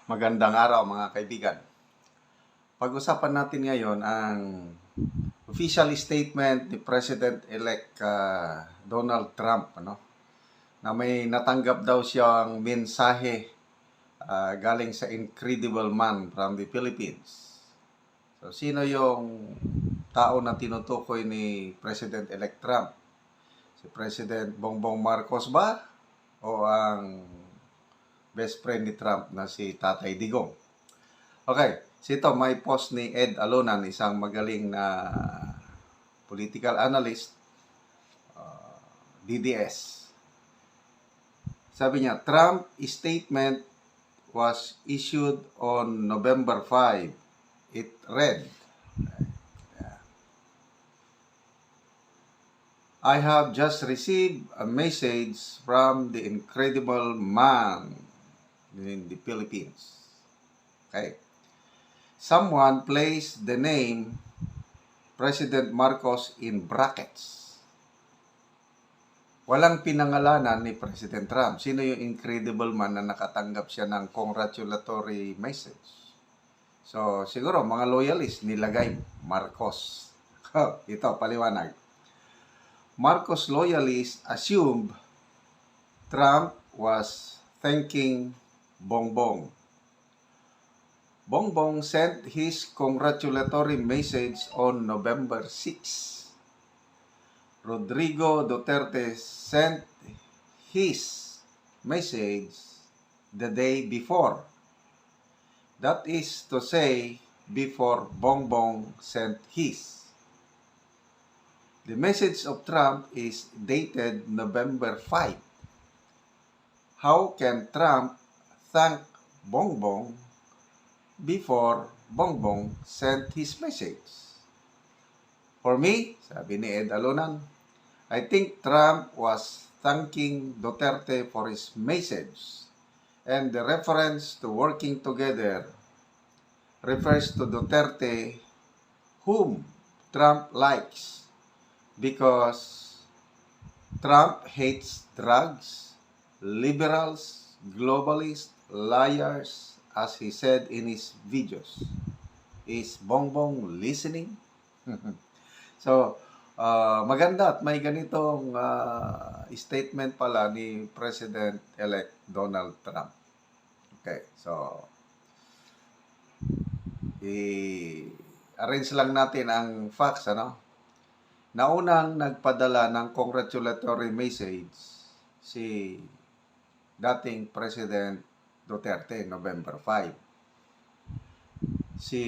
Magandang araw mga kaibigan. Pag-usapan natin ngayon ang official statement ni President-elect Donald Trump, na may natanggap daw siyang mensahe galing sa Incredible Man from the Philippines. So, sino yung tao na tinutukoy ni President-elect Trump? Si President Bongbong Marcos ba? O ang best friend ni Trump na si Tatay Digong? Okay, ito may post ni Ed Alonan, isang magaling na political analyst, DDS. Sabi niya, Trump statement was issued on November 5. It read, I have just received a message from the incredible man in the Philippines. Okay. Someone placed the name President Marcos in brackets. Walang pinangalanan ni President Trump. Sino yung incredible man na nakatanggap siya ng congratulatory message? So, siguro mga loyalist nilagay Marcos. Ito, paliwanag. Marcos loyalists assumed Trump was thanking Bongbong. Bongbong sent his congratulatory message on November 6. Rodrigo Duterte sent his message the day before. That is to say, before Bongbong sent his. The message of Trump is dated November 5. How can Trump thank Bongbong before Bongbong sent his message? For me, sabi ni Ed Alonan, I think Trump was thanking Duterte for his message, and the reference to working together refers to Duterte, whom Trump likes, because Trump hates drugs, liberals, globalists, liars, as he said in his videos. Is Bongbong listening? So, maganda at may ganitong statement pala ni President-elect Donald Trump. Okay, so i-arrange lang natin ang facts, Naunang nagpadala ng congratulatory message si dating President Duterte, November 5. Si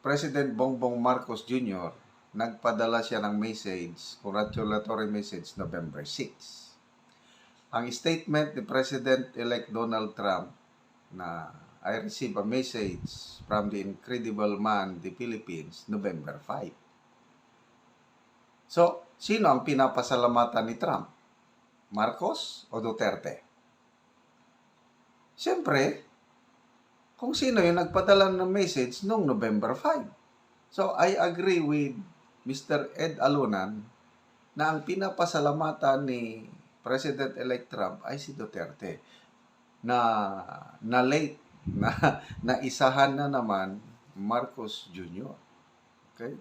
President Bongbong Marcos Jr., nagpadala siya ng message, congratulatory message, November 6. Ang statement ni President-elect Donald Trump na I received a message from the incredible man, the Philippines, November 5. So, sino ang pinapasalamatan ni Trump? Marcos o Duterte? Siyempre, kung sino yung nagpadala ng message noong November 5. So, I agree with Mr. Ed Alonan na ang pinapasalamatan ni President-elect Trump ay si Duterte na late na isahan na naman Marcos Jr. Okay?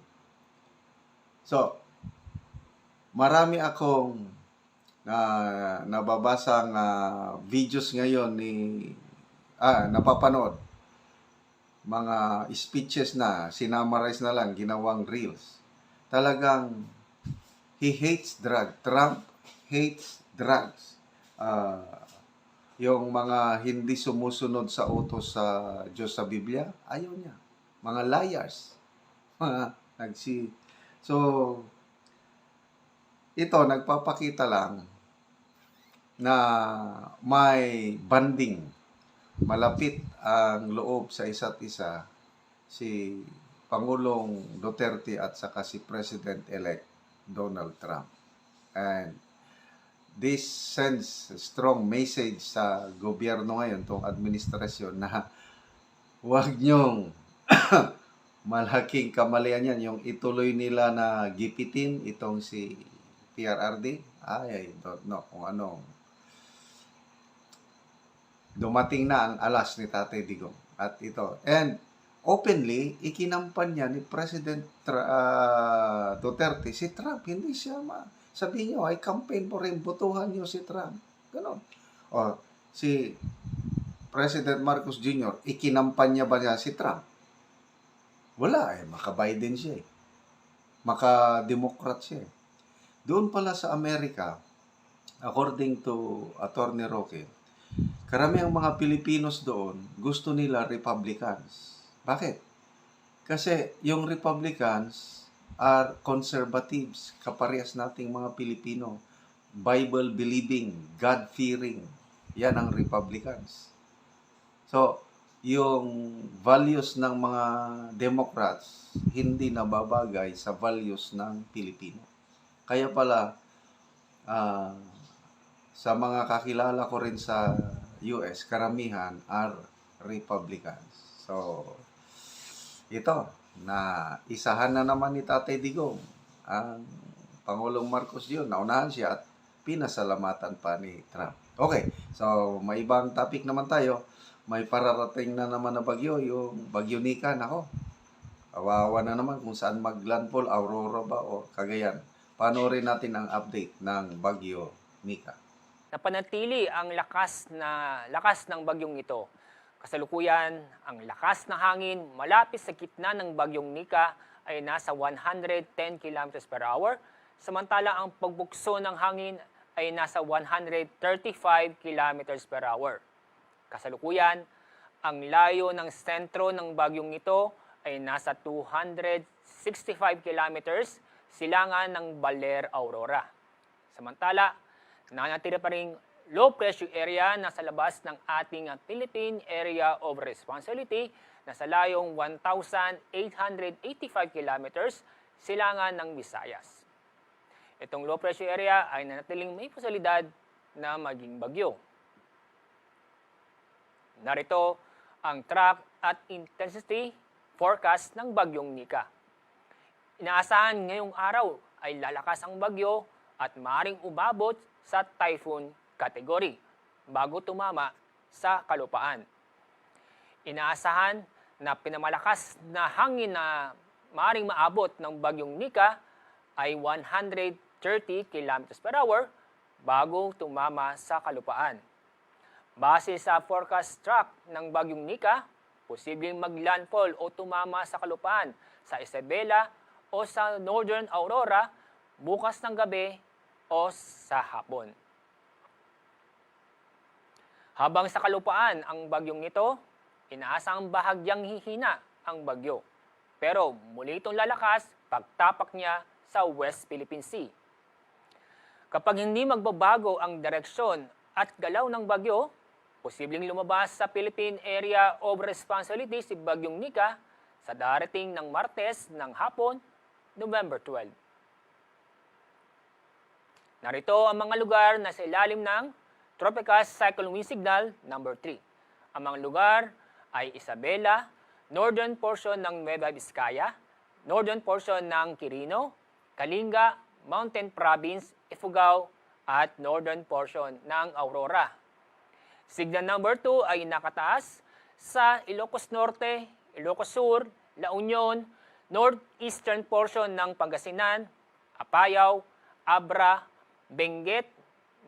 So, marami akong nababasang videos ngayon napapanood. Mga speeches na, sinamarize na lang, ginawang reels. Talagang, he hates drugs. Trump hates drugs. Yung mga hindi sumusunod sa utos sa Diyos sa Biblia, ayaw niya. Mga liars. So, ito, nagpapakita lang na may banding, malapit ang loob sa isa't isa si Pangulong Duterte at saka si President-elect Donald Trump. And this sends a strong message sa gobyerno ngayon, itong administrasyon, na huwag niyong malaking kamalian yan, yung ituloy nila na gipitin itong si PRRD. I don't know kung anong dumating na ang alas ni Tatay Digong. At ito, and openly, ikinampan niya ni President Duterte si Trump. Hindi siya sabihin niyo, ay campaign po rin, botohan niyo si Trump. Ganon. O, si President Marcos Jr., ikinampan niya ba niya si Trump? Wala eh, maka-Biden siya eh. Maka-Democrat siya eh. Doon pala sa Amerika, according to Attorney Roque, karamihang mga Pilipinos doon, gusto nila Republicans. Bakit? Kasi yung Republicans are conservatives, kaparehas nating mga Pilipino. Bible-believing, God-fearing. Yan ang Republicans. So, yung values ng mga Democrats hindi nababagay sa values ng Pilipino. Kaya pala, sa mga kakilala ko rin sa US, karamihan are Republicans. So, ito, na isahan na naman ni Tatay Digong ang Pangulong Marcos yun. Naunahan siya at pinasalamatan pa ni Trump. Okay, so may ibang topic naman tayo. May pararating na naman na bagyo, yung Bagyo Nika. Nako, kawawa na naman kung saan maglandfall, Aurora ba o Cagayan. Panoorin natin ang update ng Bagyo Nika. Napanatili ang lakas ng bagyong ito. Kasalukuyan, ang lakas ng hangin malapit sa gitna ng Bagyong Nika ay nasa 110 km per hour, samantala ang pagbukso ng hangin ay nasa 135 km per hour. Kasalukuyan, ang layo ng sentro ng bagyong ito ay nasa 265 kilometers silangan ng Baler, Aurora. Samantala, nanatili pa rin low pressure area na sa labas ng ating Philippine Area of Responsibility na sa layong 1,885 kilometers silangan ng Visayas. Itong low pressure area ay nanatiling may posibilidad na maging bagyo. Narito ang track at intensity forecast ng Bagyong Nika. Inaasahan ngayong araw ay lalakas ang bagyo at maaaring umabot sa typhoon category bago tumama sa kalupaan. Inaasahan na pinamalakas na hangin na maaaring maabot ng Bagyong Nika ay 130 km per hour bago tumama sa kalupaan. Base sa forecast track ng Bagyong Nika, posibleng maglandfall o tumama sa kalupaan sa Isabela o sa Northern Aurora bukas ng gabi o sa hapon. Habang sa kalupaan ang bagyong ito, inaasang bahagyang hihina ang bagyo. Pero muli itong lalakas pagtapak niya sa West Philippine Sea. Kapag hindi magbabago ang direksyon at galaw ng bagyo, posibleng lumabas sa Philippine Area of Responsibility si Bagyong Nika sa darating ng Martes ng hapon, November 12. Narito ang mga lugar na sa ilalim ng Tropical Cyclone Wind Signal number 3. Ang mga lugar ay Isabela, northern portion ng Nueva Vizcaya, northern portion ng Quirino, Kalinga, Mountain Province, Ifugao, at northern portion ng Aurora. Signal number 2 ay nakataas sa Ilocos Norte, Ilocos Sur, La Union, northeastern portion ng Pangasinan, Apayao, Abra, Benguet,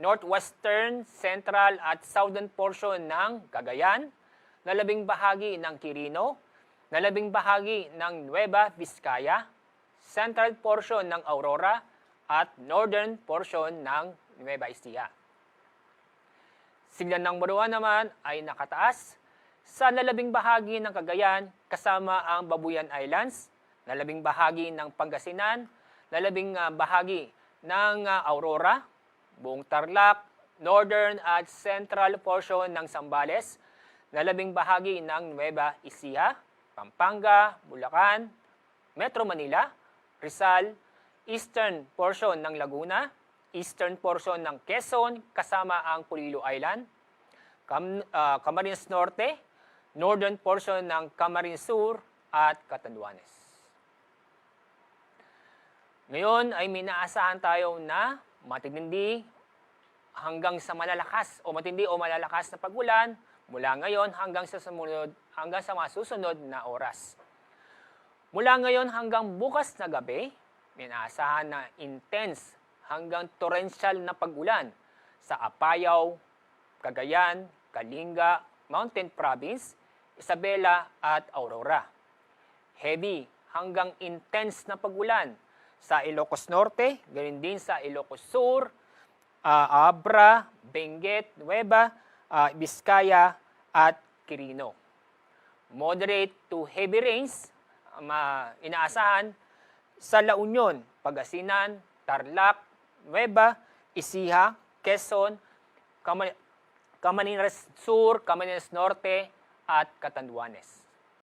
northwestern, central at southern portion ng Cagayan, nalabing bahagi ng Quirino, nalabing bahagi ng Nueva Vizcaya, central portion ng Aurora, at northern portion ng Nueva Ecija. Signal number 1 naman ay nakataas sa nalabing bahagi ng Cagayan kasama ang Babuyan Islands, nalabing bahagi ng Pangasinan, nalabing bahagi ng Aurora, buong Tarlac, northern at central portion ng Zambales, nalabing bahagi ng Nueva Ecija, Pampanga, Bulacan, Metro Manila, Rizal, eastern portion ng Laguna, eastern portion ng Quezon kasama ang Polillo Island, Camarines Norte, northern portion ng Camarines Sur at Catanduanes. Ngayon ay may naasahan tayo na matindi hanggang sa malalakas o matindi o malalakas na pagulan mula ngayon hanggang sa mga susunod na oras. Mula ngayon hanggang bukas na gabi, inaasahan na intense hanggang torrential na pag-ulan sa Apayao, Cagayan, Kalinga, Mountain Province, Isabela at Aurora. Heavy hanggang intense na pag-ulan sa Ilocos Norte, gayon din sa Ilocos Sur, Abra, Benguet, Nueva, Vizcaya at Quirino. Moderate to heavy rains inaasahan sa La Union, Pangasinan, Tarlac, Nueva, Ecija, Quezon, Camarines Sur, Camarines Norte at Catanduanes.